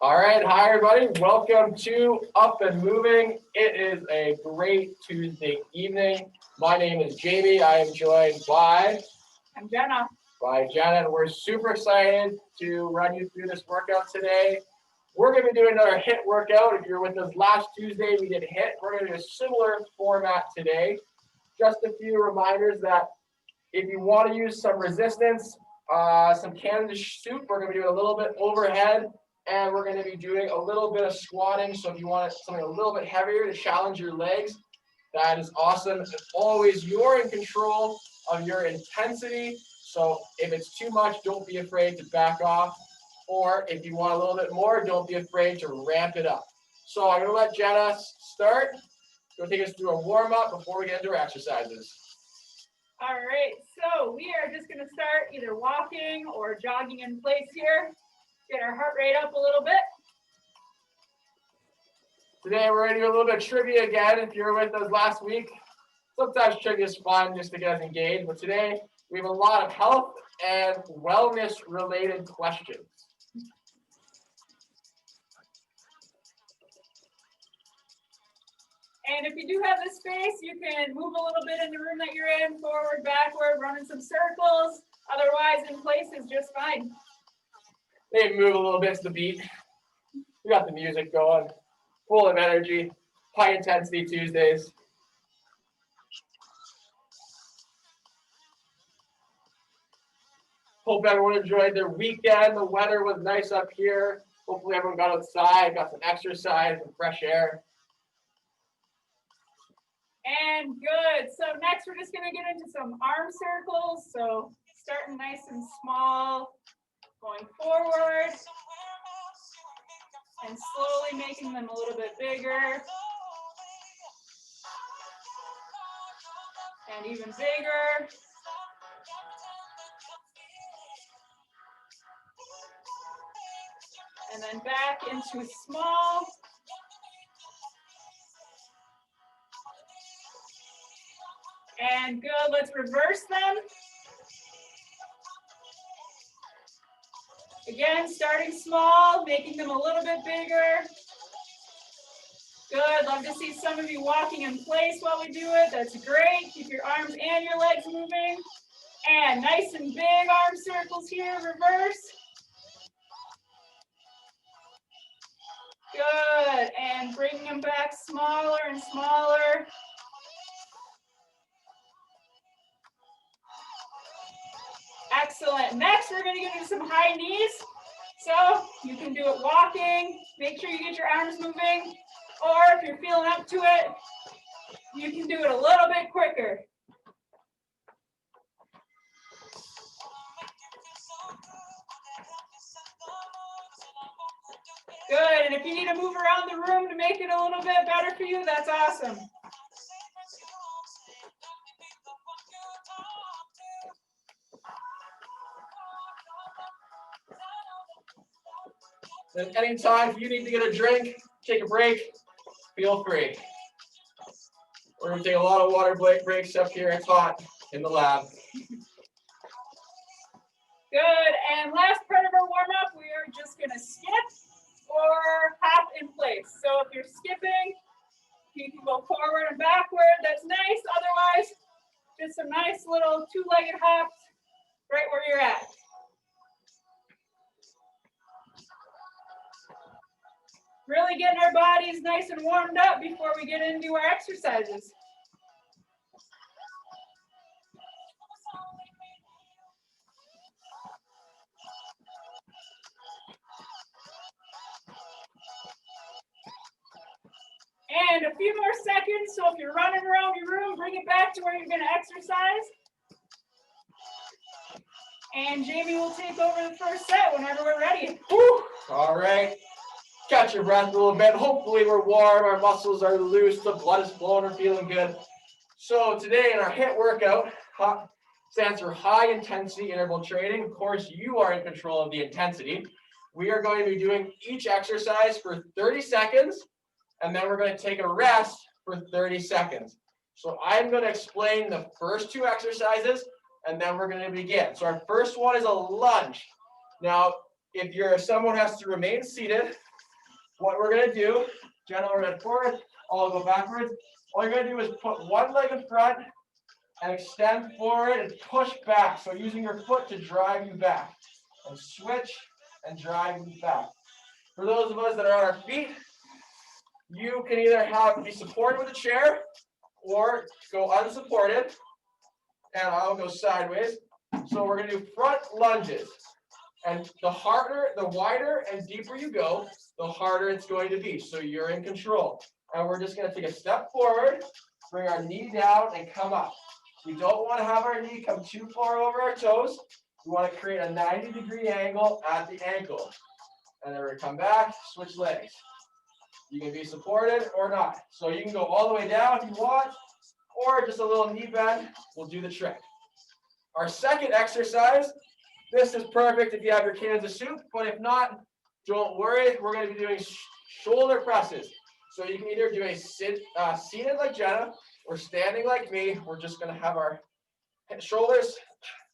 All right, hi everybody. Welcome to Up and Moving. It is a great Tuesday evening. My name is Jamie. I am joined I'm Jenna. by Jenna, and we're super excited to run you through this workout today. We're going to be doing another HIIT workout. If you're with us last Tuesday, we did HIIT. We're going to do a similar format today. Just a few reminders that if you want to use some resistance, some Canada soup, we're going to be doing a little bit overhead, and we're going to be doing a little bit of squatting. So if you want something a little bit heavier to challenge your legs, that is awesome. And always, you're in control of your intensity. So if it's too much, don't be afraid to back off. Or if you want a little bit more, don't be afraid to ramp it up. So I'm going to let Jenna start. Go take us through a warm-up before we get into our exercises. All right, so we are just going to start either walking or jogging in place here. Get our heart rate up a little bit. Today we're going to do a little bit of trivia again. If you were with us last week, sometimes trivia is fun just to get us engaged. But today we have a lot of health and wellness related questions. And if you do have the space, you can move a little bit in the room that you're in, forward, backward, running some circles. Otherwise, in place is just fine. Maybe move a little bit to the beat. We got the music going, full of energy, high intensity Tuesdays. Hope everyone enjoyed their weekend. The weather was nice up here. Hopefully everyone got outside, got some exercise, some fresh air. And good. So next we're just going to get into some arm circles. So starting nice and small, going forward, and slowly making them a little bit bigger. And even bigger. And then back into small. And good, let's reverse them. Again, starting small, making them a little bit bigger. Good, love to see some of you walking in place while we do it. That's great. Keep your arms and your legs moving. And nice and big arm circles here, reverse. Good, and bringing them back smaller and smaller. Excellent. Next, we're going to get into some high knees. So you can do it walking. Make sure you get your arms moving. Or if you're feeling up to it, you can do it a little bit quicker. Good. And if you need to move around the room to make it a little bit better for you, that's awesome. And anytime if you need to get a drink, take a break, feel free. We're going to take a lot of water breaks up here. It's hot in the lab. Good. And last part of our warm-up, we are just going to skip or hop in place. So if you're skipping, you can go forward and backward. That's nice. Otherwise, just some nice little two-legged hops right where you're at. Really getting our bodies nice and warmed up before we get into our exercises. And a few more seconds. So if you're running around your room, bring it back to where you're going to exercise. And Jamie will take over the first set whenever we're ready. Whew. All right. Catch your breath a little bit. Hopefully we're warm, our muscles are loose, the blood is flowing, we're feeling good. So today in our HIIT workout, stands for high intensity interval training. Of course, you are in control of the intensity. We are going to be doing each exercise for 30 seconds, and then we're going to take a rest for 30 seconds. So I'm going to explain the first two exercises, and then we're going to begin. So our first one is a lunge. Now, if you're someone who has to remain seated, what we're gonna do, Jenna will run forward, I'll go backwards. All you're gonna do is put one leg in front and extend forward and push back. So using your foot to drive you back. And switch and drive you back. For those of us that are on our feet, you can either be supported with a chair or go unsupported. And I'll go sideways. So we're gonna do front lunges. And the wider and deeper you go, the harder it's going to be. So you're in control. And we're just gonna take a step forward, bring our knee down and come up. We don't want to have our knee come too far over our toes. We want to create a 90-degree angle at the ankle. And then we're gonna come back, switch legs. You can be supported or not. So you can go all the way down if you want, or just a little knee bend will do the trick. Our second exercise, this is perfect if you have your Kansas soup, but if not, don't worry. We're going to be doing shoulder presses. So you can either do a seated like Jenna or standing like me. We're just going to have our shoulders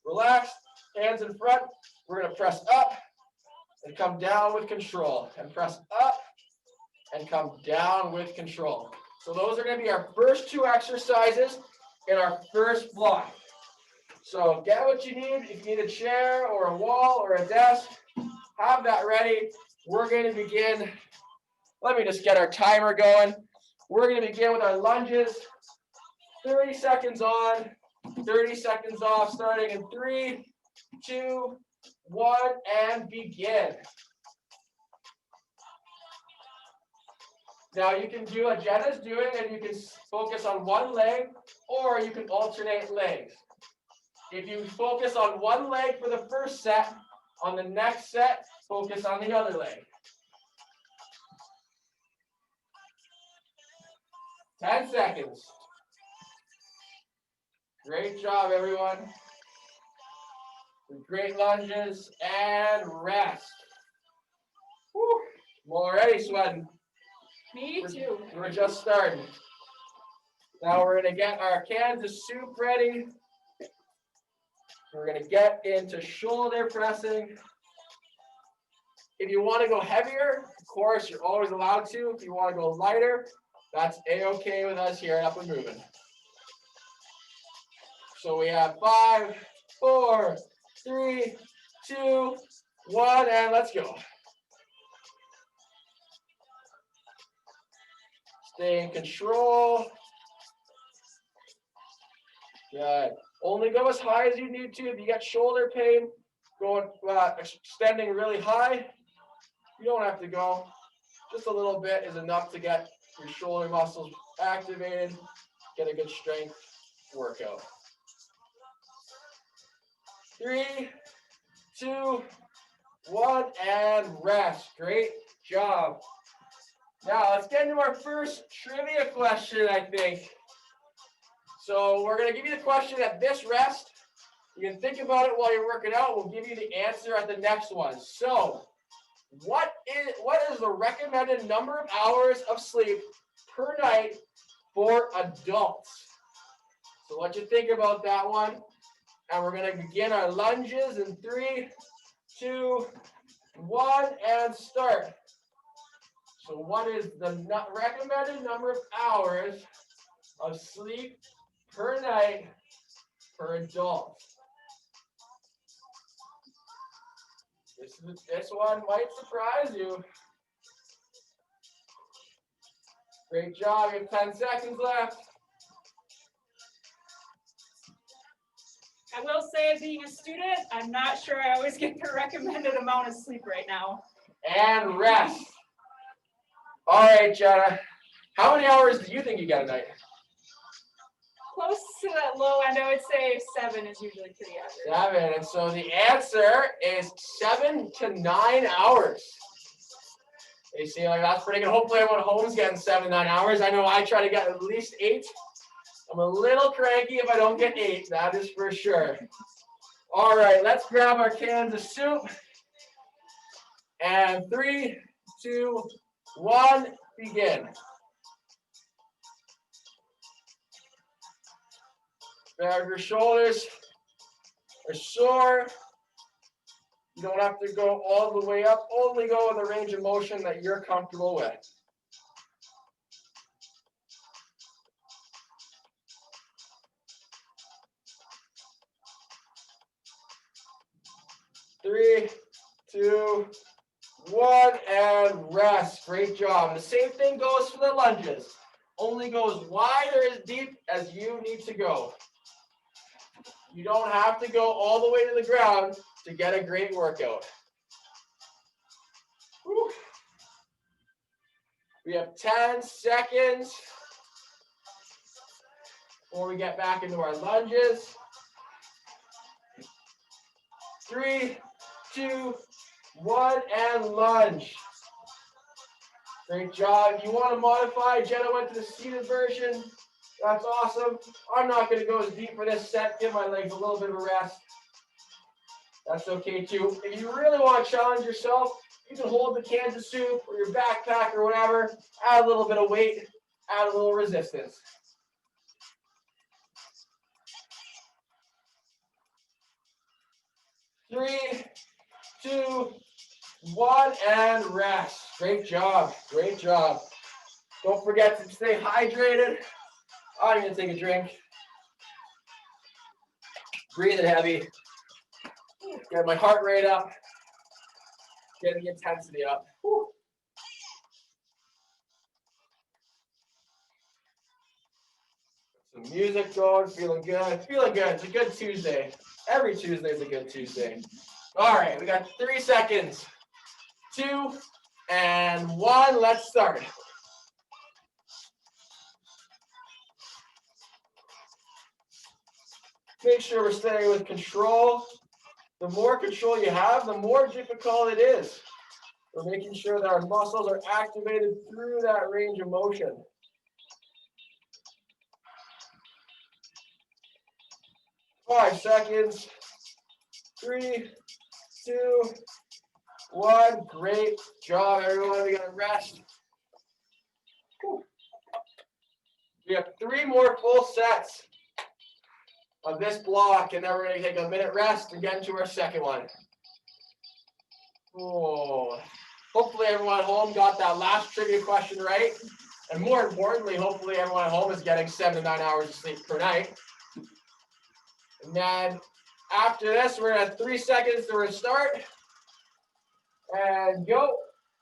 relaxed, hands in front. We're going to press up and come down with control, and press up and come down with control. So those are going to be our first two exercises in our first block. So get what you need. If you need a chair or a wall or a desk, have that ready. We're going to begin. Let me just get our timer going. We're going to begin with our lunges. 30 seconds on, 30 seconds off, starting in 3, 2, 1, and begin. Now you can do what Jenna's doing and you can focus on one leg, or you can alternate legs. If you focus on one leg for the first set, on the next set, focus on the other leg. 10 seconds. Great job, everyone. Great lunges and rest. Whew. I'm already sweating. Me too. We're just starting. Now we're going to get our Kansas soup ready. We're going to get into shoulder pressing. If you want to go heavier, of course, you're always allowed to. If you want to go lighter, that's A-okay with us here at Up and Moving. So we have 5, 4, 3, 2, 1, and let's go. Stay in control. Good. Only go as high as you need to. If you get shoulder pain, going extending really high, you don't have to go. Just a little bit is enough to get your shoulder muscles activated, get a good strength workout. 3, 2, 1, and rest. Great job. Now let's get into our first trivia question, I think. So we're going to give you the question at this rest. You can think about it while you're working out. We'll give you the answer at the next one. So what is the recommended number of hours of sleep per night for adults? So let you think about that one. And we're going to begin our lunges in 3, 2, 1, and start. So what is the recommended number of hours of sleep per night per adult? This one might surprise you. Great job. You have 10 seconds left. I will say, being a student, I'm not sure I always get the recommended amount of sleep right now. And rest. All right, Jenna. How many hours do you think you get a night? Close to that low end, I would say 7 is usually pretty average. 7. And so the answer is 7 to 9 hours. You see, like that's pretty good. Hopefully everyone at home is getting 7, 9 hours. I know I try to get at least 8. I'm a little cranky if I don't get 8. That is for sure. All right, let's grab our Kansas soup. And 3, 2, 1, begin. Grab your shoulders are sore. You don't have to go all the way up, only go in the range of motion that you're comfortable with. Three, two, one, and rest. Great job. And the same thing goes for the lunges. Only go as wide or as deep as you need to go. You don't have to go all the way to the ground to get a great workout. Whew. We have 10 seconds before we get back into our lunges. 3, 2, 1, and lunge. Great job. If you want to modify, Jenna went to the seated version. That's awesome. I'm not going to go as deep for this set. Give my legs a little bit of a rest. That's okay too. If you really want to challenge yourself, you can hold the cans of soup or your backpack or whatever. Add a little bit of weight. Add a little resistance. 3, 2, 1, and rest. Great job. Great job. Don't forget to stay hydrated. I'm going to take a drink. Breathe it heavy. Get my heart rate up. Get the intensity up. Whew. Some music going, feeling good. Feeling good. It's a good Tuesday. Every Tuesday is a good Tuesday. All right, we got 3 seconds. 2, and 1. Let's start. Make sure we're staying with control. The more control you have, the more difficult it is. We're making sure that our muscles are activated through that range of motion. 5 seconds. 3, 2, 1. Great job, everyone. We gotta rest. Whew. We have 3 more full sets of this block, and then we're gonna take a minute rest and get into our second one. Oh, hopefully everyone at home got that last trivia question right. And more importantly, hopefully everyone at home is getting 7 to 9 hours of sleep per night. And then after this, we're gonna have 3 seconds to restart and go.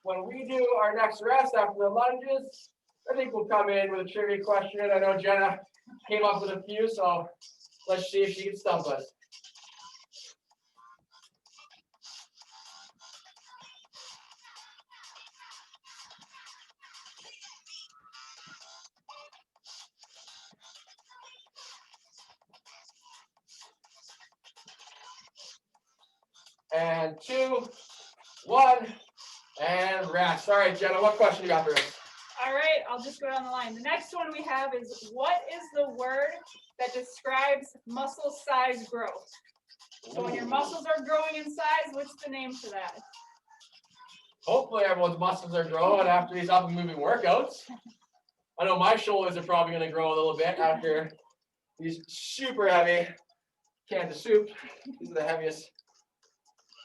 When we do our next rest after the lunges, I think we'll come in with a trivia question. I know Jenna came up with a few, so let's see if she can stump us. And 2, 1, and rest. All right, Jenna, what question you got for us? All right, I'll just go down the line. The next one we have is, what is the word that describes muscle size growth? So when your muscles are growing in size, what's the name for that? Hopefully everyone's muscles are growing after these up and moving workouts. I know my shoulders are probably going to grow a little bit after these super heavy cans of soup. These are the heaviest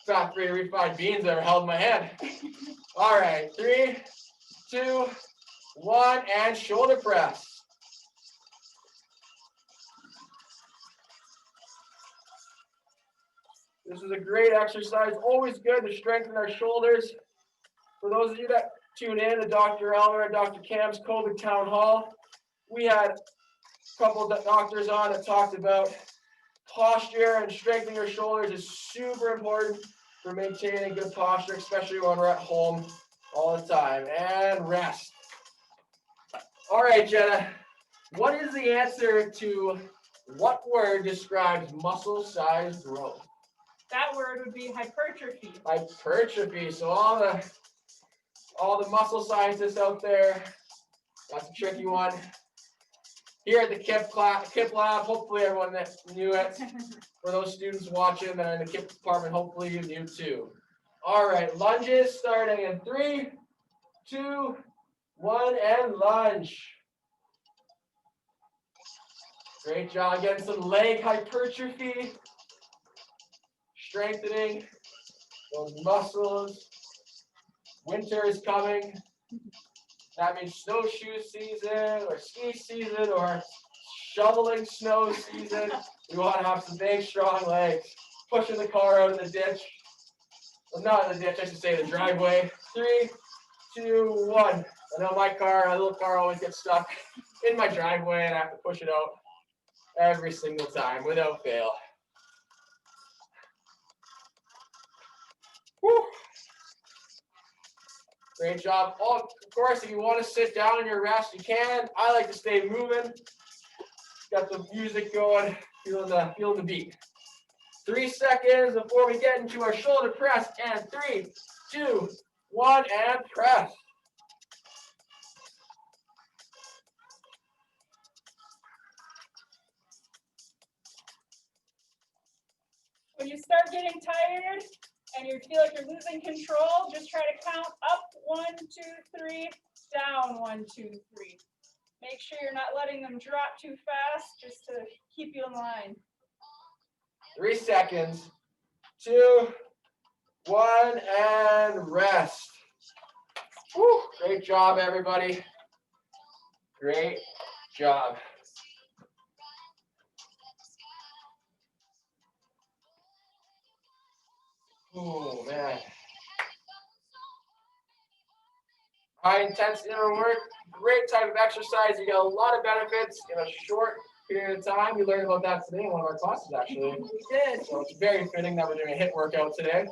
fat-free refined beans I've ever held in my hand. All right, 3, 2, 1, and shoulder press. This is a great exercise. Always good to strengthen our shoulders. For those of you that tune in to Dr. Elmer and Dr. Cam's COVID Town Hall, we had a couple of doctors on that talked about posture, and strengthening your shoulders is super important for maintaining good posture, especially when we're at home all the time. And rest. All right, Jenna, what is the answer to what word describes muscle size growth? That word would be hypertrophy. Hypertrophy. So all the muscle scientists out there, that's a tricky one. Here at the KIPP lab, hopefully everyone that knew it. For those students watching that are in the KIPP department, hopefully you knew too. All right, lunges starting in 3, 2, 1, and lunge. Great job. Getting some leg hypertrophy. Strengthening those muscles. Winter is coming. That means snowshoe season or ski season or shoveling snow season. We want to have some big, strong legs. Pushing the car out of the ditch. Well, not in the ditch, I should say the driveway. 3, 2, 1. I know my little car always gets stuck in my driveway and I have to push it out every single time without fail. Whew. Great job. Oh, of course, if you want to sit down in your rest, you can. I like to stay moving. Got the music going, feeling the beat. 3 seconds before we get into our shoulder press. And 3, 2, 1, and press. When you start getting tired and you feel like you're losing control, just try to count up 1, 2, 3, down 1, 2, 3. Make sure you're not letting them drop too fast just to keep you in line. 3 seconds. 2, 1, and rest. Whew. Great job, everybody. Great job. Oh, man. High intensity interval work, great type of exercise. You get a lot of benefits in a short period of time. We learned about that today in one of our classes, actually. We did. So it's very fitting that we're doing a HIIT workout today.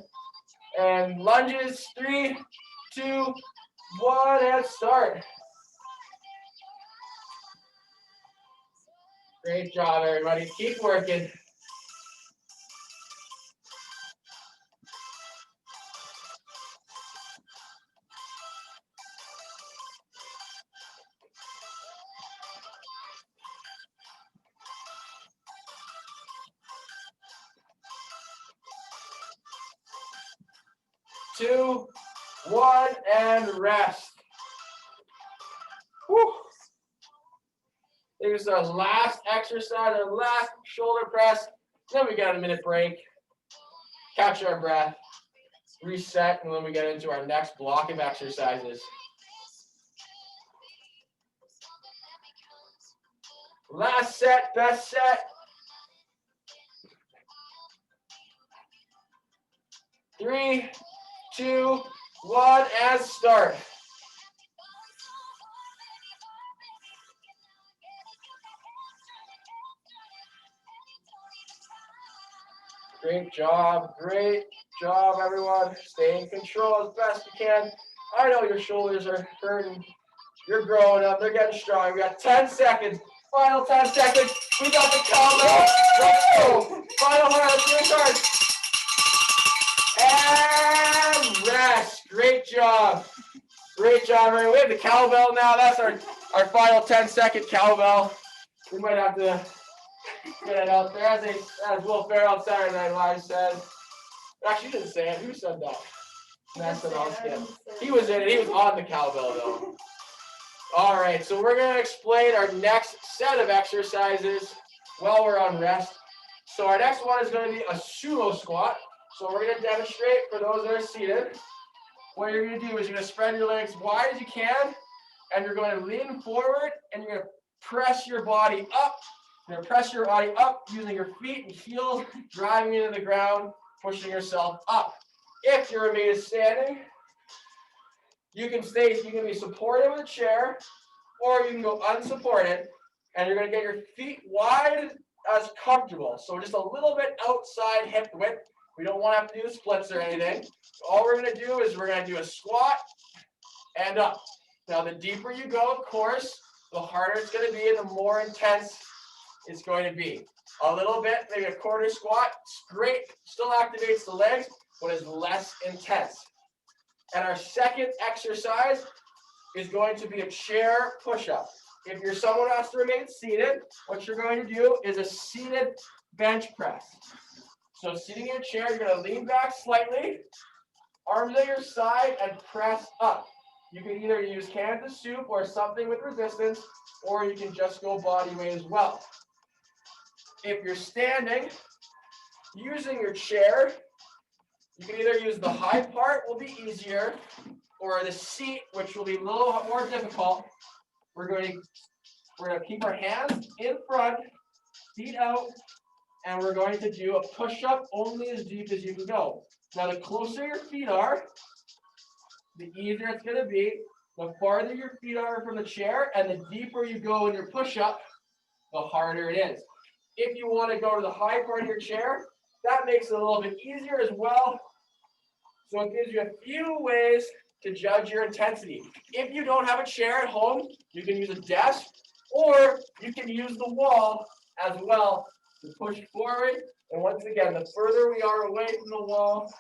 And lunges, 3, 2, 1, and start. Great job, everybody. Keep working. Two, 1, and rest. Whew. Here's our last exercise, our last shoulder press. Then we got a minute break. Catch our breath, reset, and then we get into our next block of exercises. Last set, best set. 3, 2, 1, and start. Great job, everyone. Stay in control as best you can. I know your shoulders are hurting. You're growing up. They're getting strong. We got 10 seconds. Final 10 seconds. We got the cowbell. Let's go. Final 100. Let's do and rest. Great job. Great job, everyone. We have the cowbell now. That's our final 10-second cowbell. We might have to get it out there. As Will Ferrell on Saturday Night Live said. Actually, he didn't say it. Who said that? That's an all skip. He was in it. He was on the cowbell, though. All right, so we're going to explain our next set of exercises while we're on rest. So our next one is going to be a sumo squat. So we're going to demonstrate for those that are seated. What you're going to do is you're going to spread your legs wide as you can, and you're going to lean forward, and you're going to press your body up. You're going to press your body up using your feet and heels, driving into the ground, pushing yourself up. If you remain standing, you can be supported with a chair, or you can go unsupported, and you're going to get your feet wide as comfortable. So just a little bit outside hip width. We don't want to have to do the splits or anything. All we're going to do is we're going to do a squat and up. Now, the deeper you go, of course, the harder it's going to be and the more intense it's going to be. A little bit, maybe a quarter squat, great, still activates the legs, but is less intense. And our second exercise is going to be a chair push-up. If you're someone who has to remain seated, what you're going to do is a seated bench press. So sitting in your chair, you're going to lean back slightly, arms at your side, and press up. You can either use Canada soup or something with resistance, or you can just go body weight as well. If you're standing, using your chair, You can either use the high part, will be easier, or the seat, which will be a little more difficult. We're going to keep our hands in front, feet out, and we're going to do a push-up only as deep as you can go. Now, the closer your feet are, the easier it's going to be. The farther your feet are from the chair and the deeper you go in your push-up, the harder it is. If you want to go to the high part of your chair, that makes it a little bit easier as well. So it gives you a few ways to judge your intensity. If you don't have a chair at home, you can use a desk, or you can use the wall as well to push forward. And once again, the further we are away from the wall,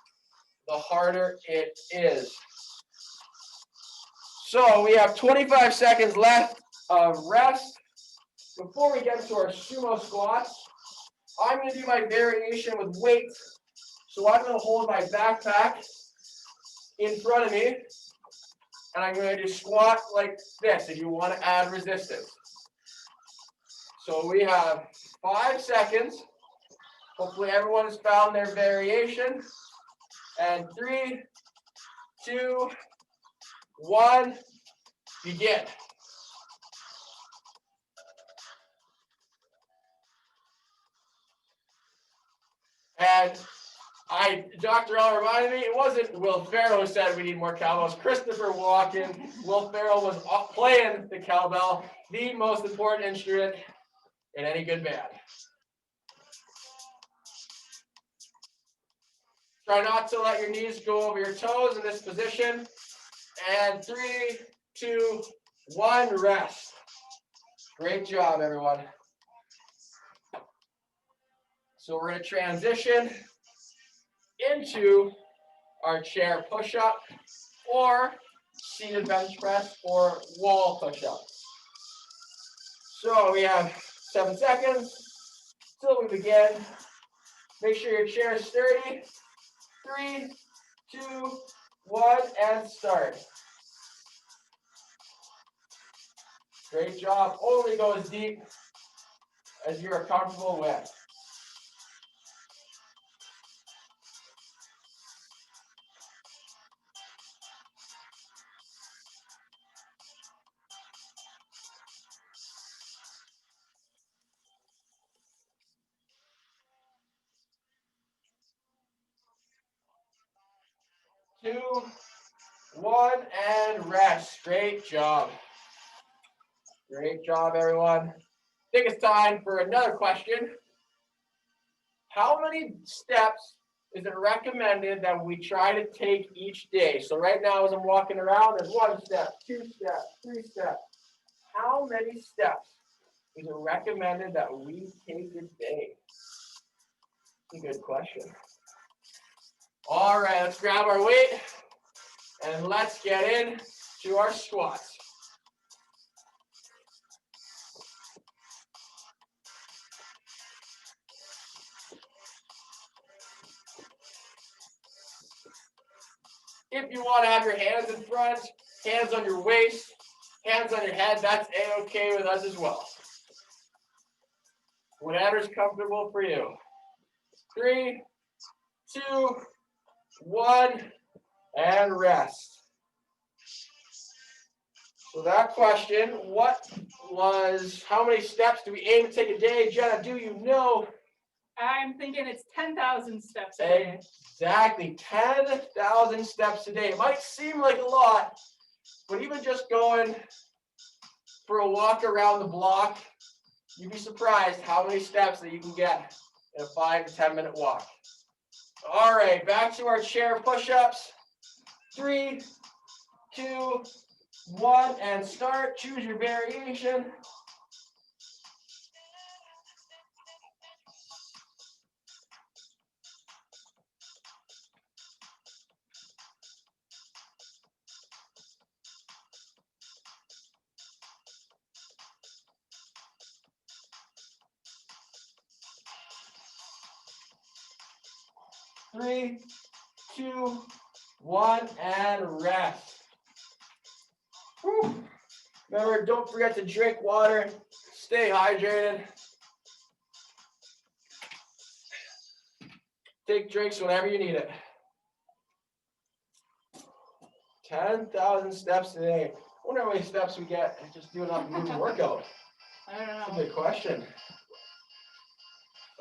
the harder it is. So we have 25 seconds left of rest. Before we get to our sumo squats, I'm going to do my variation with weights. So I'm going to hold my backpack in front of me, and I'm going to do squat like this if you want to add resistance. So we have 5 seconds. Hopefully everyone has found their variation. And 3, 2, 1, begin. And Dr. L reminded me, it wasn't Will Ferrell who said we need more cowbells. Christopher Walken. Will Ferrell was playing the cowbell, the most important instrument in any good band. Try not to let your knees go over your toes in this position. And 3, 2, 1, rest. Great job, everyone. So we're going to transition into our chair push-up or seated bench press or wall push-up. So we have 7 seconds till we begin. Make sure your chair is sturdy. 3, 2, 1, and start. Great job. Only go as deep as you are comfortable with. Two, 1, and rest. Great job. Great job, everyone. I think it's time for another question. How many steps is it recommended that we try to take each day? So right now, as I'm walking around, there's 1 step, 2 steps, 3 steps. How many steps is it recommended that we take a day? That's a good question. All right, let's grab our weight and let's get in to our squats. If you want to have your hands in front, hands on your waist, hands on your head, that's A-okay with us as well. Whatever's comfortable for you. 3, 2, 1, and rest. So that question, how many steps do we aim to take a day? Jenna, do you know? I'm thinking it's 10,000 steps a day. Exactly, 10,000 steps a day. It might seem like a lot, but even just going for a walk around the block, you'd be surprised how many steps that you can get in a 5 to 10 minute walk. All right, back to our chair push-ups. 3, 2, 1, and start. Choose your variation. Three, 2, 1, and rest. Whew. Remember, don't forget to drink water. Stay hydrated. Take drinks whenever you need it. 10,000 steps today. I wonder how many steps we get just doing a moving workout. I don't That's a know. good question.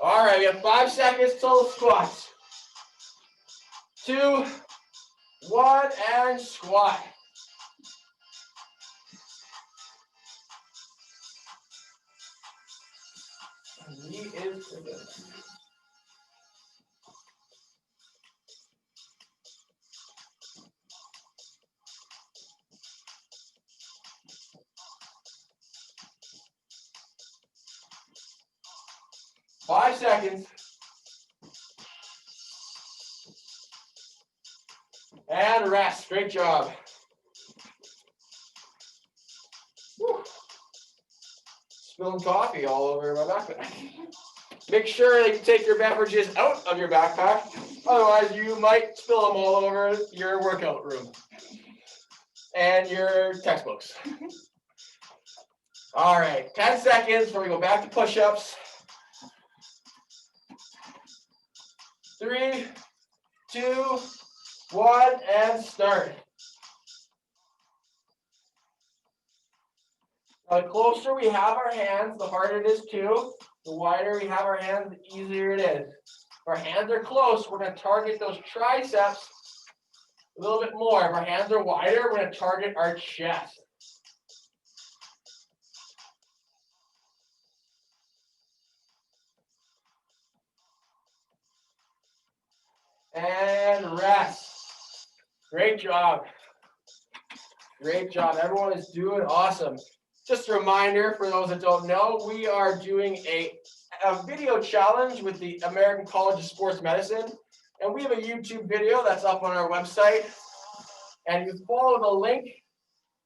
All right, we have 5 seconds till the squats. 2, 1, and squat. Knee is good. Five seconds. And rest. Great job. Whew. Spilling coffee all over my backpack. Make sure that you take your beverages out of your backpack. Otherwise, you might spill them all over your workout room and your textbooks. All right, 10 seconds before we go back to push-ups. 3, 2, 1, and start. Now, the closer we have our hands, the harder it is too. The wider we have our hands, the easier it is. If our hands are close, we're going to target those triceps a little bit more. If our hands are wider, we're going to target our chest. And rest. Great job. Great job. Everyone is doing awesome. Just a reminder for those that don't know, we are doing a video challenge with the American College of Sports Medicine. And we have a YouTube video that's up on our website. And you follow the link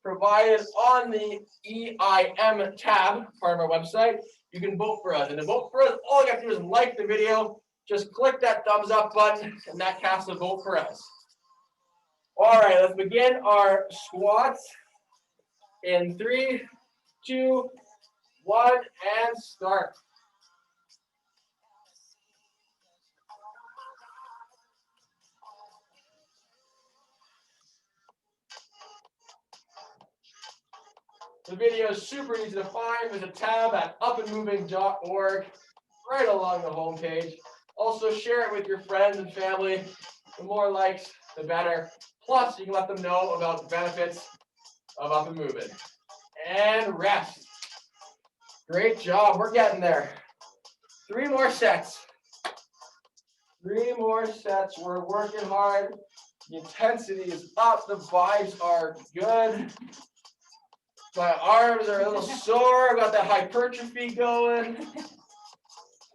provided on the EIM tab, part of our website. You can vote for us. And to vote for us, all you have to do is like the video. Just click that thumbs up button, and that casts a vote for us. All right, let's begin our squats in 3, 2, 1, and start. The video is super easy to find. There's a tab at upandmoving.org right along the homepage. Also share it with your friends and family. The more likes, the better. Plus, you can let them know about the benefits of Up and Moving. And rest. Great job. We're getting there. 3 more sets. 3 more sets. We're working hard. The intensity is up. The vibes are good. My arms are a little sore. I've got that hypertrophy going.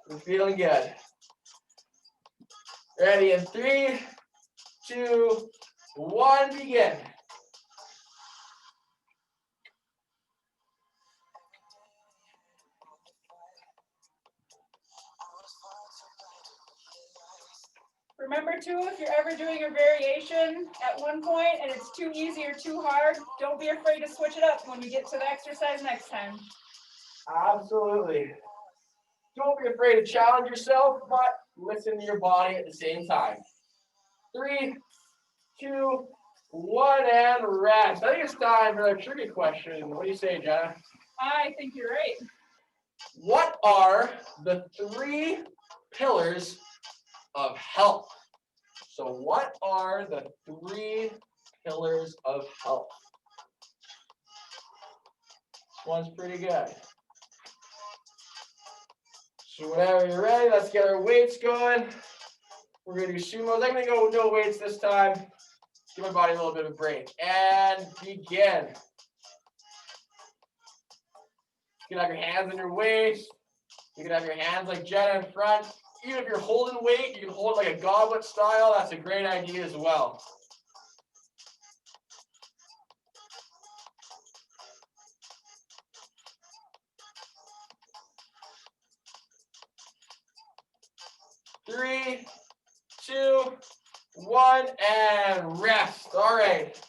We're feeling good. Ready in 3, 2, 1, begin. Remember too, if you're ever doing a variation at one point and it's too easy or too hard, don't be afraid to switch it up when we get to the exercise next time. Absolutely. Don't be afraid to challenge yourself, but listen to your body at the same time. 3, 2, 1, and rest. I think it's time for a trivia question. What do you say, Jenna? I think you're right. What are the 3 pillars of health? So what are the 3 pillars of health? This one's pretty good. So whenever you're ready, let's get our weights going. We're going to do sumos. I'm going to go with no weights this time. Give my body a little bit of a break. And begin. You can have your hands on your waist. You can have your hands like Jenna in front. Even if you're holding weight, you can hold like a goblet style. That's a great idea as well. Three, 2, 1, and rest. All right.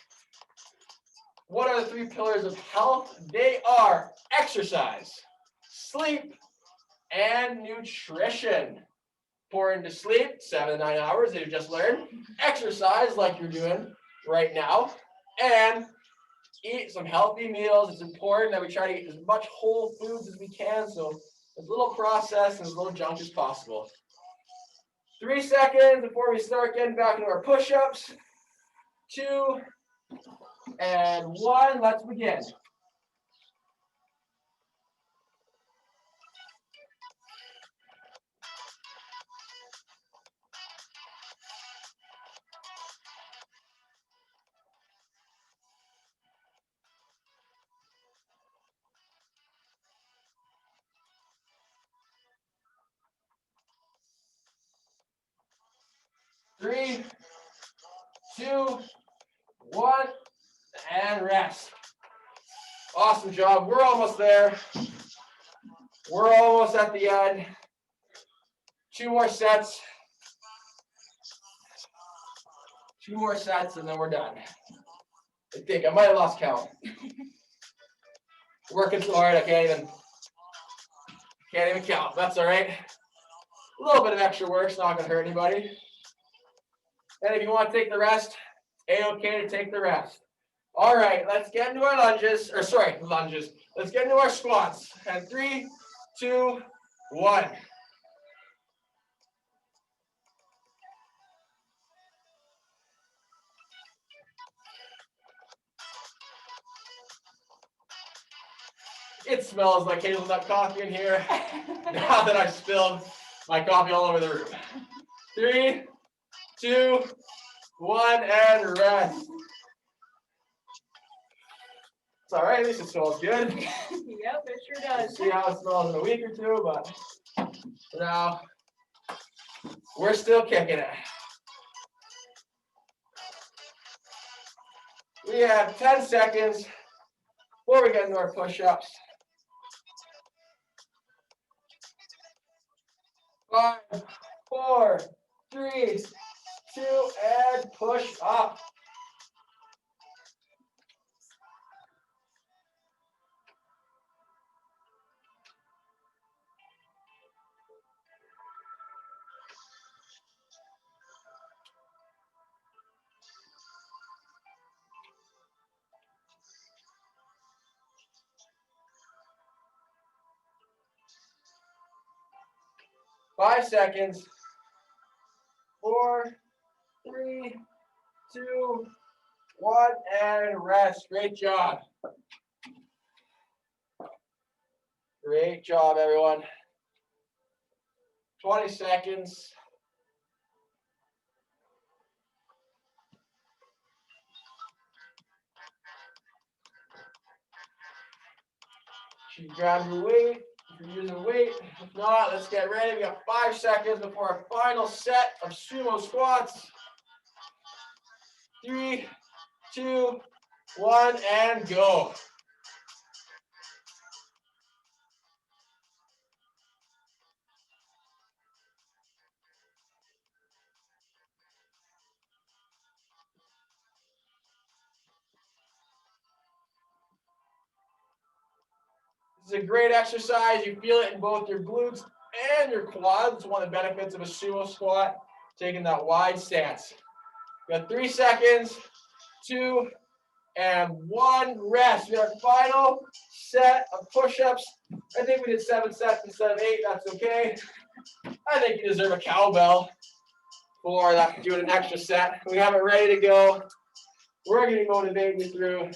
What are the 3 pillars of health? They are exercise, sleep, and nutrition. Important to sleep, 7 to 9 hours, as you just learned. Exercise, like you're doing right now. And eat some healthy meals. It's important that we try to eat as much whole foods as we can, so as little processed and as little junk as possible. 3 seconds before we start getting back into our push-ups. 2 and 1. Let's begin. Three, 2, 1, and rest. Awesome job. We're almost there. We're almost at the end. 2 more sets. 2 more sets, and then we're done. I think I might have lost count. Working so hard, I can't even count. That's all right. A little bit of extra work's not gonna hurt anybody. And if you want to take the rest, A-okay to take the rest. All right, let's get into our lunges. Let's get into our squats. And 3, 2, 1. It smells like hazelnut coffee in here. Now that I've spilled my coffee all over the room. 3, 2, 1, and rest. It's all right, at least it smells good. Yep, it sure does. See how it smells in a week or two, but for now, we're still kicking it. We have 10 seconds before we get into our push-ups. 5, 4, 3, 2, and push up. Five seconds. 4, 3, 2, 1, and rest. Great job. Great job, everyone. 20 seconds. You grab your weight if you're using weight. If not, let's get ready. We got 5 seconds before our final set of sumo squats. 3, 2, 1, and go. This is a great exercise. You feel it in both your glutes and your quads. It's one of the benefits of a sumo squat, taking that wide stance. We got 3 seconds, 2, and 1. Rest. We have our final set of push-ups. I think we did 7 sets instead of 8. That's okay. I think you deserve a cowbell for that, doing an extra set. We have it ready to go. We're going to motivate you through.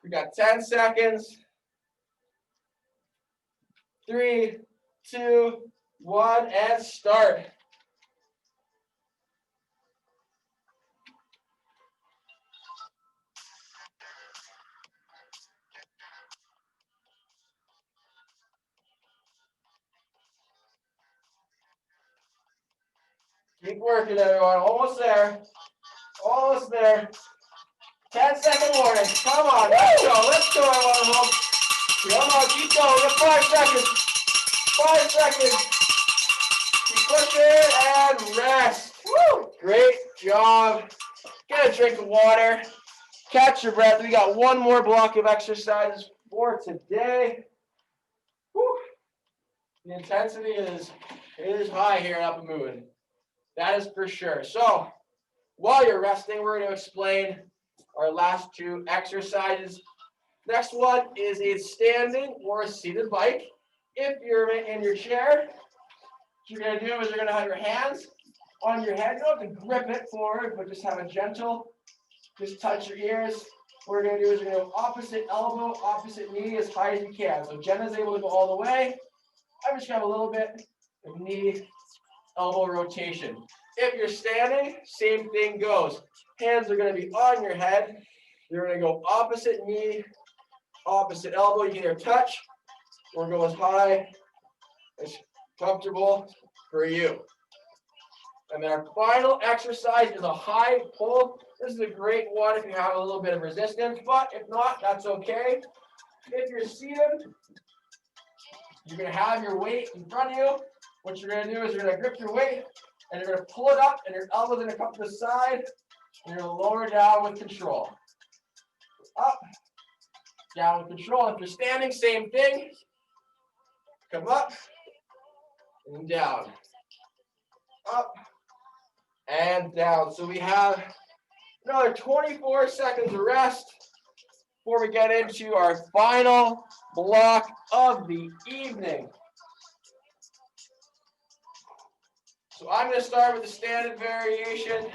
We got 10 seconds. 3, 2, 1, and start. Keep working, everyone. Almost there. Almost there. 10-second warning. Come on. Let's go. Let's go, everyone. Come on. Keep going. We got 5 seconds. 5 seconds. Keep pushing and rest. Woo! Great job. Get a drink of water. Catch your breath. We got 1 more block of exercises for today. Woo! The intensity is high here at Upper Moon. That is for sure. So while you're resting, we're going to explain our last two exercises. Next one is a standing or a seated bike. If you're in your chair, what you're going to do is you're going to have your hands on your head. You don't have to grip it forward, but just have a gentle, just touch your ears. What we're going to do is we're going to go opposite elbow, opposite knee as high as you can. So Jenna's able to go all the way. I'm just going to have a little bit of knee, elbow rotation. If you're standing, same thing goes. Hands are going to be on your head. You're going to go opposite knee, opposite elbow. You can either touch or go as high as comfortable for you. And then our final exercise is a high pull. This is a great one if you have a little bit of resistance, but if not, that's okay. If you're seated, you're going to have your weight in front of you. What you're going to do is you're going to grip your weight and you're going to pull it up and your elbow's going to come to the side and you're going to lower down with control. Up, down with control. If you're standing, same thing. Come up and down. Up and down. So we have another 24 seconds of rest before we get into our final block of the evening. So I'm going to start with the standard variation.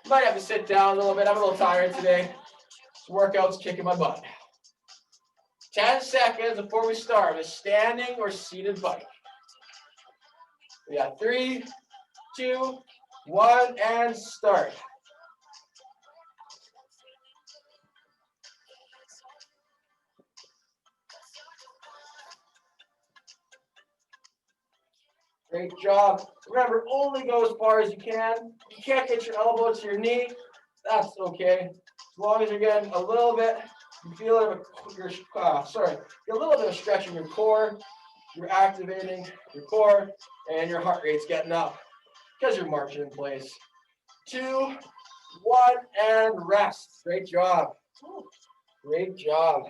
You might have to sit down a little bit. I'm a little tired today. This workout's kicking my butt. 10 seconds before we start with standing or seated bike. We got 3, 2, 1, and start. Great job. Remember, only go as far as you can. You can't get your elbow to your knee. That's okay. As long as you're getting a little bit, you feel a little bit of stretch in your core. You're activating your core, and your heart rate's getting up because you're marching in place. 2, 1, and rest. Great job. Great job.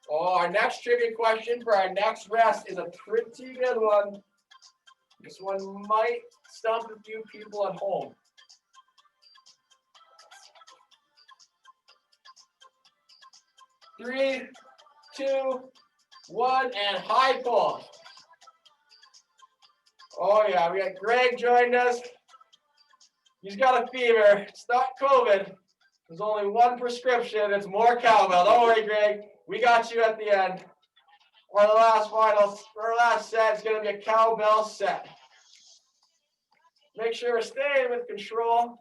Oh, our next trivia question for our next rest is a pretty good one. This one might stump a few people at home. Three, 2, 1, and high pull. Oh yeah, we got Greg joined us. He's got a fever. It's not COVID. There's only one prescription. It's more cowbell. Don't worry, Greg. We got you at the end. Our last set is going to be a cowbell set. Make sure we're staying with control.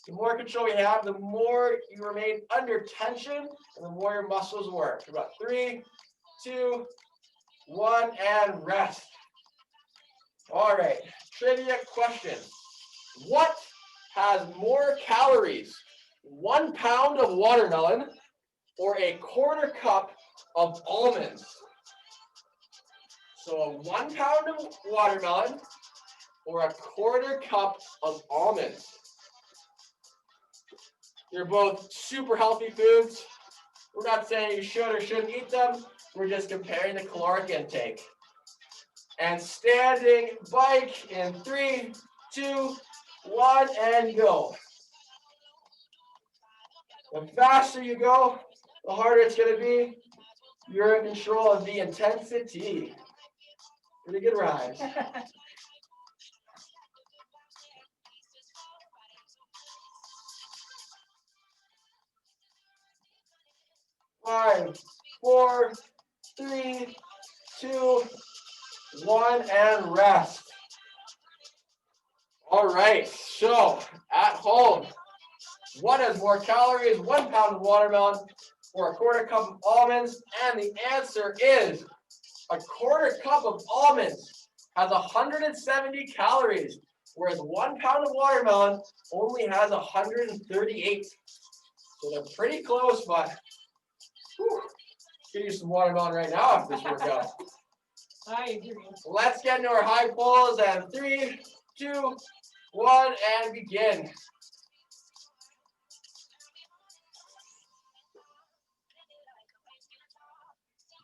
The more control we have, the more you remain under tension, and the more your muscles work. About 3, 2, 1, and rest. All right, trivia question. What has more calories, 1 pound of watermelon or a 1/4 cup of almonds? So 1 pound of watermelon or a 1/4 cup of almonds. They're both super healthy foods. We're not saying you should or shouldn't eat them. We're just comparing the caloric intake. And standing bike in 3, 2, 1, and go. The faster you go, the harder it's going to be. You're in control of the intensity. Pretty good rhymes. 5, 4, 3, 2, 1, and rest. All right, so at home, what has more calories, 1 pound of watermelon or a 1/4 cup of almonds? And the answer is a 1/4 cup of almonds has 170 calories, whereas 1 pound of watermelon only has 138. So they're pretty close, but whew, could use some watermelon right now after this workout. I agree. Let's get into our high pulls and 3, 2, 1, and begin.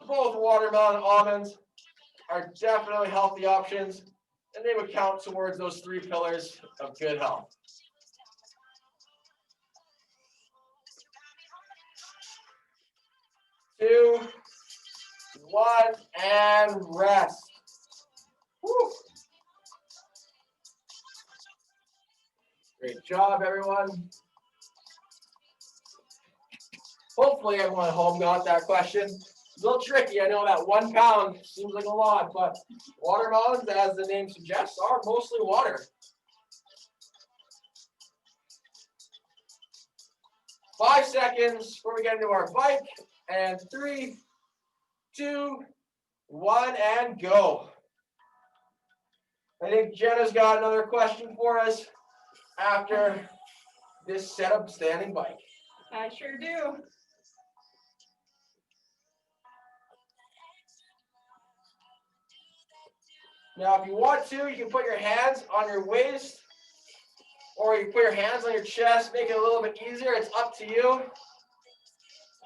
both watermelon and almonds are definitely healthy options, and they would count towards those 3 pillars of good health. 2, 1, and rest. Woo. Great job, everyone. Hopefully everyone at home got that question. It's a little tricky. I know that 1 pound seems like a lot, but watermelons, as the name suggests, are mostly water. 5 seconds before we get into our bike, and 3, 2, 1, and go. I think Jenna's got another question for us after this setup standing bike. I sure do. Now, if you want to, you can put your hands on your waist, or you can put your hands on your chest, make it a little bit easier. It's up to you.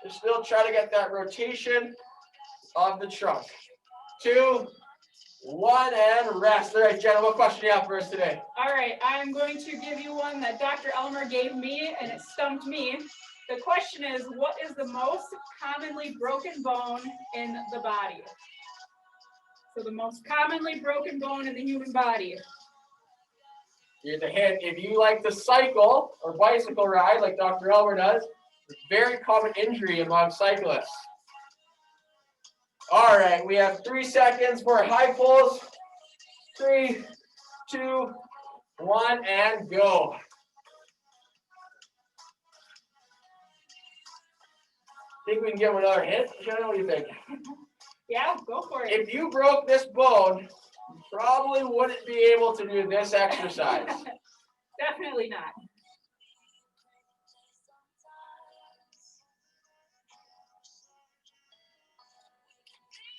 Just still try to get that rotation of the trunk. 2, 1, and rest. All right, Jenna, what question do you have for us today? All right, I'm going to give you one that Dr. Elmer gave me, and it stumped me. The question is, what is the most commonly broken bone in the body? So the most commonly broken bone in the human body. Here's a hint. If you like to cycle or bicycle ride like Dr. Elmer does, it's a very common injury among cyclists. All right, we have 3 seconds for high pulls. 3, 2, 1, and go. Think we can give him another hint? Jenna, what do you think? Yeah, go for it. If you broke this bone, you probably wouldn't be able to do this exercise. Definitely not.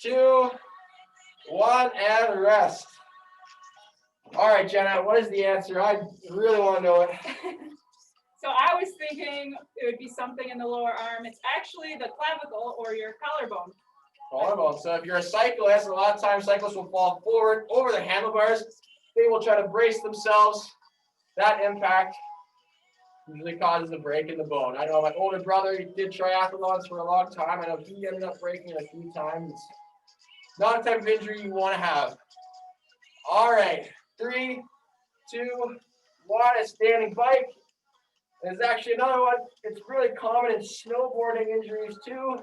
2, 1, and rest. All right, Jenna, what is the answer? I really want to know it. So I was thinking it would be something in the lower arm. It's actually the clavicle or your collarbone. Collarbone. So if you're a cyclist, a lot of times cyclists will fall forward over the handlebars. They will try to brace themselves. That impact usually causes a break in the bone. I know my older brother, he did triathlons for a long time. I know he ended up breaking it a few times. Not a type of injury you want to have. All right, 3, 2, 1, a standing bike. There's actually another one. It's really common in snowboarding injuries too.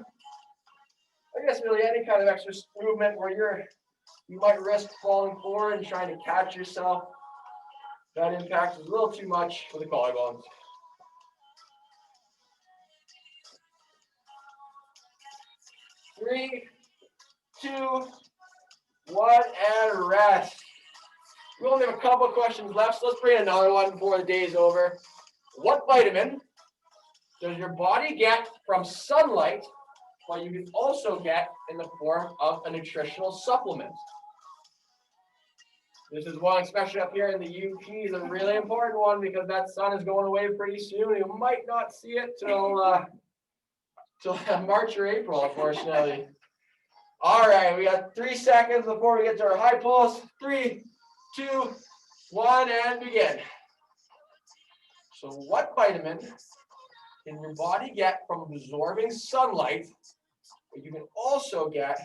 I guess really any kind of extra movement where you might risk falling forward and trying to catch yourself. That impact is a little too much for the collarbones. 3, 2, 1, and rest. We only have a couple of questions left, so let's bring another one before the day is over. What vitamin does your body get from sunlight, but you can also get in the form of a nutritional supplement? This is one, especially up here in the UP, is a really important one because that sun is going away pretty soon. You might not see it till March or April, unfortunately. All right, we got 3 seconds before we get to our high pulse. 3, 2, 1, and begin. So what vitamin can your body get from absorbing sunlight, but you can also get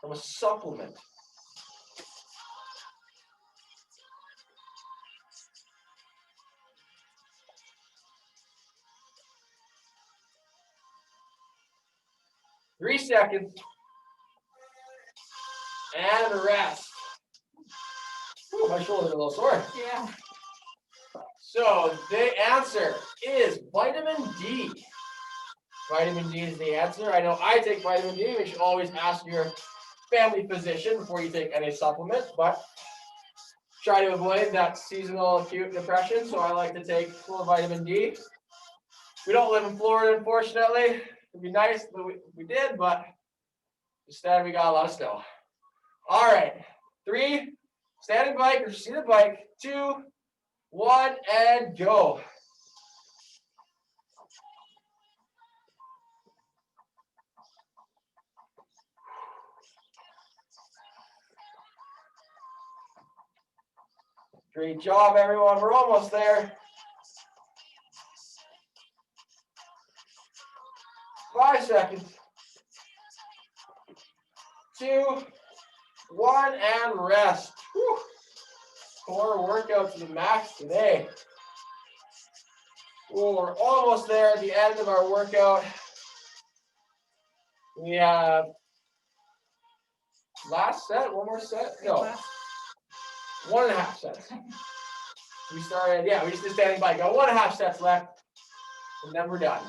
from a supplement? Three seconds. And rest. Ooh, my shoulders are a little sore. Yeah. So the answer is vitamin D. Vitamin D is the answer. I know I take vitamin D. You should always ask your family physician before you take any supplement, but try to avoid that seasonal acute depression. So I like to take full vitamin D. We don't live in Florida, unfortunately. It'd be nice if we did, but instead we got a lot of snow. All right, 3, standing bike or seated bike, 2, 1, and go. Great job, everyone. We're almost there. 5 seconds. 2, 1, and rest. Whew. Core workout to the max today. Well, we're almost there at the end of our workout. We have last set, one more set? No. 1.5 sets. We started, we just did standing bike. Got 1.5 sets left, and then we're done.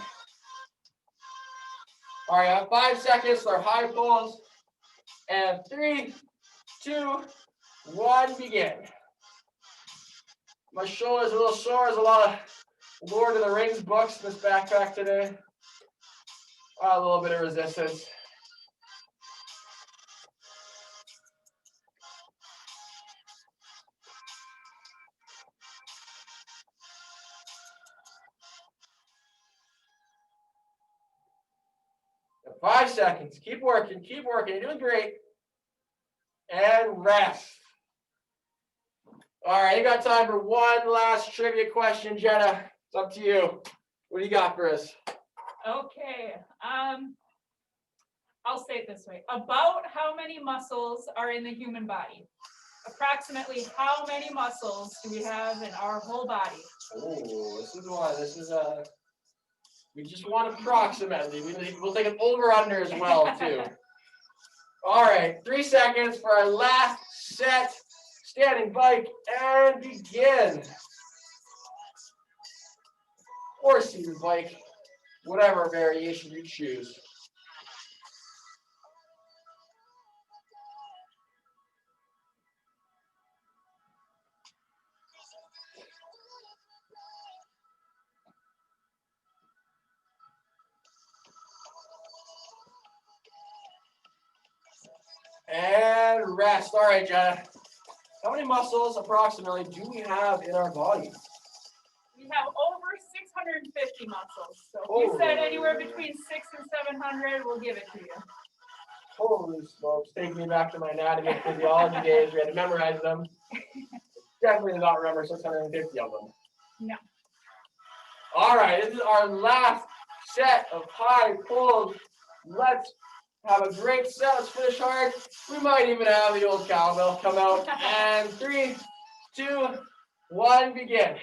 All right, I have 5 seconds for our high pulls. And 3, 2, 1, begin. My shoulder's a little sore. There's a lot of Lord of the Rings books in this backpack today. A little bit of resistance. And 5 seconds. Keep working. Keep working. You're doing great. And rest. All right, you got time for one last trivia question, Jenna. It's up to you. What do you got for us? Okay. I'll say it this way. About how many muscles are in the human body? Approximately how many muscles do we have in our whole body? Oh, this is one. We just want approximately. We'll take an over-under as well, too. All right, 3 seconds for our last set. Standing bike and begin. Or seated bike, whatever variation you choose. And rest. All right, Jenna. How many muscles approximately do we have in our body? We have over 650 muscles. So if you said anywhere between 600 and 700, we'll give it to you. Holy smokes. Take me back to my anatomy and physiology days. We had to memorize them. Definitely did not remember 650 of them. No. All right, this is our last set of high pulls. Let's have a great set. Let's finish hard. We might even have the old cowbell come out. And 3, 2, 1, begin.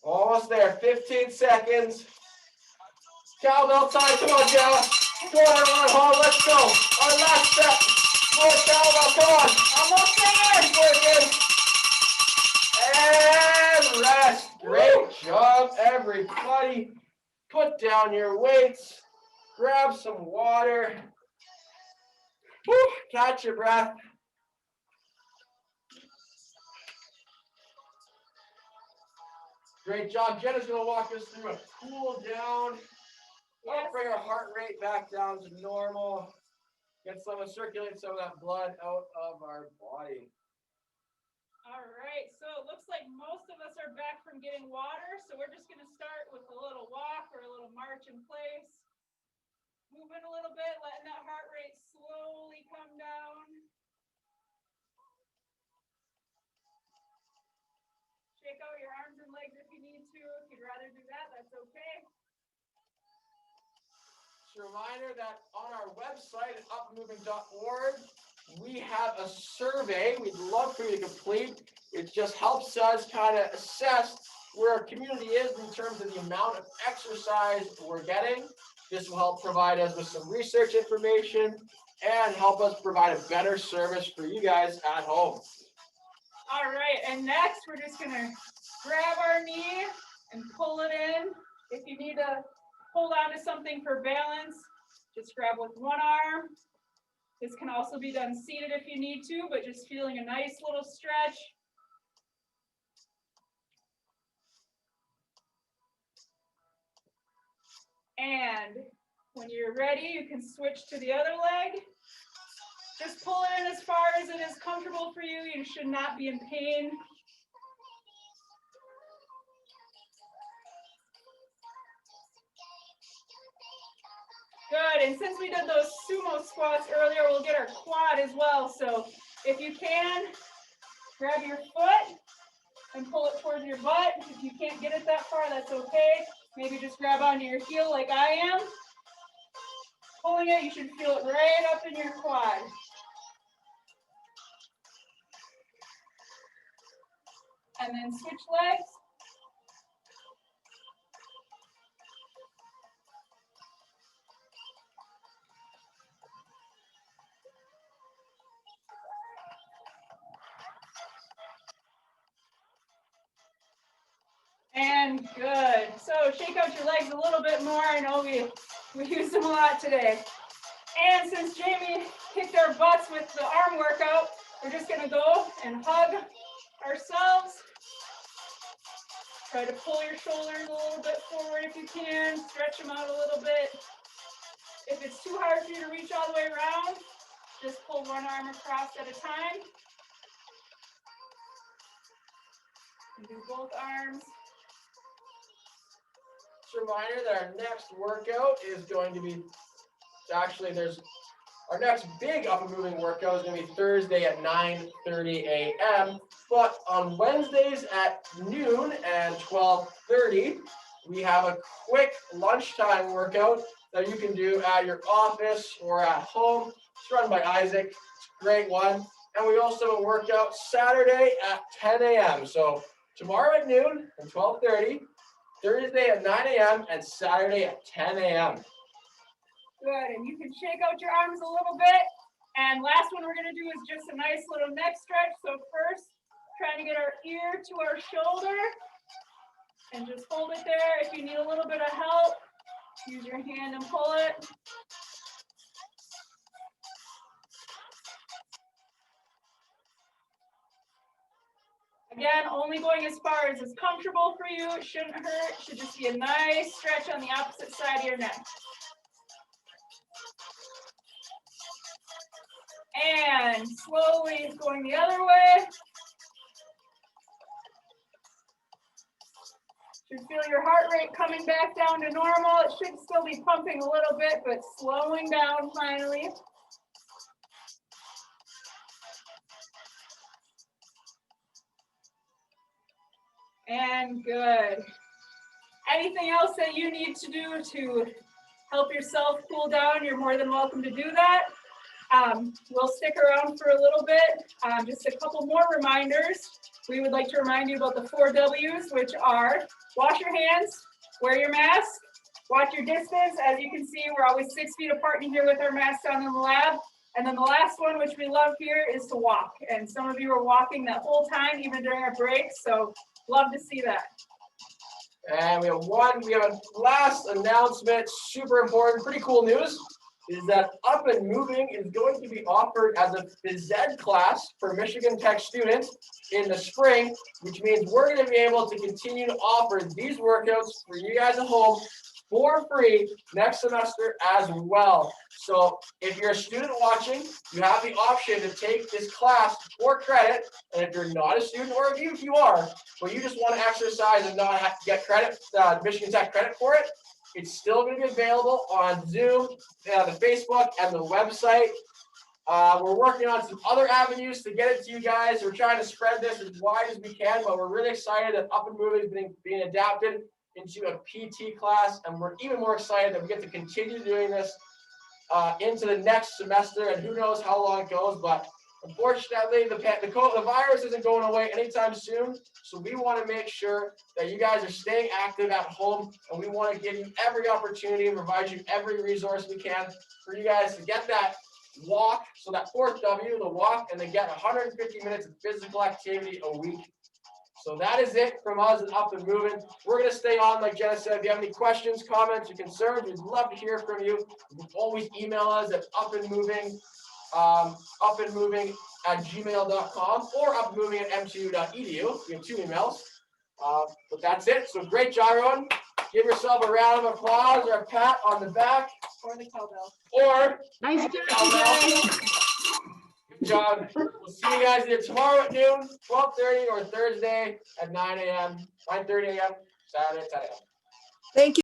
Almost there. 15 seconds. Cowbell time. Come on, Jenna. Come on, home. Let's go. Our last set. More cowbell. Come on. Almost there. Keep working. And rest. Great job, everybody. Put down your weights. Grab some water. Woo, catch your breath. Great job. Jenna's going to walk us through a cool down. Let's bring our heart rate back down to normal. Circulate some of that blood out of our body. All right, so it looks like most of us are back from getting water. So we're just going to start with a little walk or a little march in place. Moving a little bit, letting that heart rate slowly come down. Shake out your arms and legs if you need to. If you'd rather do that, that's okay. Just a reminder that on our website at upmoving.org, we have a survey we'd love for you to complete. It just helps us kind of assess where our community is in terms of the amount of exercise we're getting. This will help provide us with some research information and help us provide a better service for you guys at home. All right, and next we're just gonna grab our knee and pull it in. If you need to hold on to something for balance, just grab with one arm. This can also be done seated if you need to, but just feeling a nice little stretch. And when you're ready, you can switch to the other leg. Just pull it in as far as it is comfortable for you. You should not be in pain. Good, and since we did those sumo squats earlier, we'll get our quad as well. So if you can, grab your foot and pull it towards your butt. If you can't get it that far, that's okay. Maybe just grab onto your heel like I am. Pulling it, you should feel it right up in your quad. And then switch legs. And good. So shake out your legs a little bit more. I know we used them a lot today. And since Jamie kicked our butts with the arm workout, we're just gonna go and hug ourselves. Try to pull your shoulders a little bit forward if you can. Stretch them out a little bit. If it's too hard for you to reach all the way around, just pull one arm across at a time. And do both arms. Just a reminder that our next workout is going to be, our next big up and moving workout is going to be Thursday at 9:30 a.m. But on Wednesdays at noon and 12:30, we have a quick lunchtime workout that you can do at your office or at home. It's run by Isaac. It's a great one. And we also have a workout Saturday at 10 a.m. So tomorrow at noon and 12:30, Thursday at 9 a.m. and Saturday at 10 a.m. Good, and you can shake out your arms a little bit. And last one we're gonna do is just a nice little neck stretch. So first, trying to get our ear to our shoulder and just hold it there. If you need a little bit of help, use your hand and pull it. Again, only going as far as is comfortable for you. It shouldn't hurt. It should just be a nice stretch on the opposite side of your neck. And slowly going the other way. Should feel your heart rate coming back down to normal. It should still be pumping a little bit, but slowing down finally. And good. Anything else that you need to do to help yourself cool down, you're more than welcome to do that. We'll stick around for a little bit. Just a couple more reminders. We would like to remind you about the 4 W's, which are wash your hands, wear your mask, watch your distance. As you can see, we're always 6 feet apart in here with our masks on in the lab. And then the last one, which we love here, is to walk. And some of you are walking that whole time, even during our breaks. So love to see that. And we have a last announcement, super important, pretty cool news, is that Up and Moving is going to be offered as a phys ed class for Michigan Tech students in the spring, which means we're going to be able to continue to offer these workouts for you guys at home for free next semester as well. So if you're a student watching, you have the option to take this class for credit. And if you're not a student, or even if you are, but you just want to exercise and not have to get credit, Michigan Tech credit for it, it's still going to be available on Zoom, the Facebook, and the website. We're working on some other avenues to get it to you guys. We're trying to spread this as wide as we can, but we're really excited that Up and Moving is being adapted into a PT class, and we're even more excited that we get to continue doing this into the next semester, and who knows how long it goes, but unfortunately, the virus isn't going away anytime soon, so we want to make sure that you guys are staying active at home, and we want to give you every opportunity and provide you every resource we can for you guys to get that walk, so that 4th W, the walk, and then get 150 minutes of physical activity a week. So that is it from us at Up and Moving. We're going to stay on, like Jenna said. If you have any questions, comments, or concerns, we'd love to hear from you. You can always email us at upandmoving@gmail.com or upandmoving@mtu.edu. We have 2 emails. But that's it. So great job, everyone. Give yourself a round of applause or a pat on the back. Or the cowbell. Or Nice cowbell. Good job. We'll see you guys either tomorrow at noon, 12:30, or Thursday at 9 a.m., 9:30 a.m., Saturday at 10 a.m. Thank you.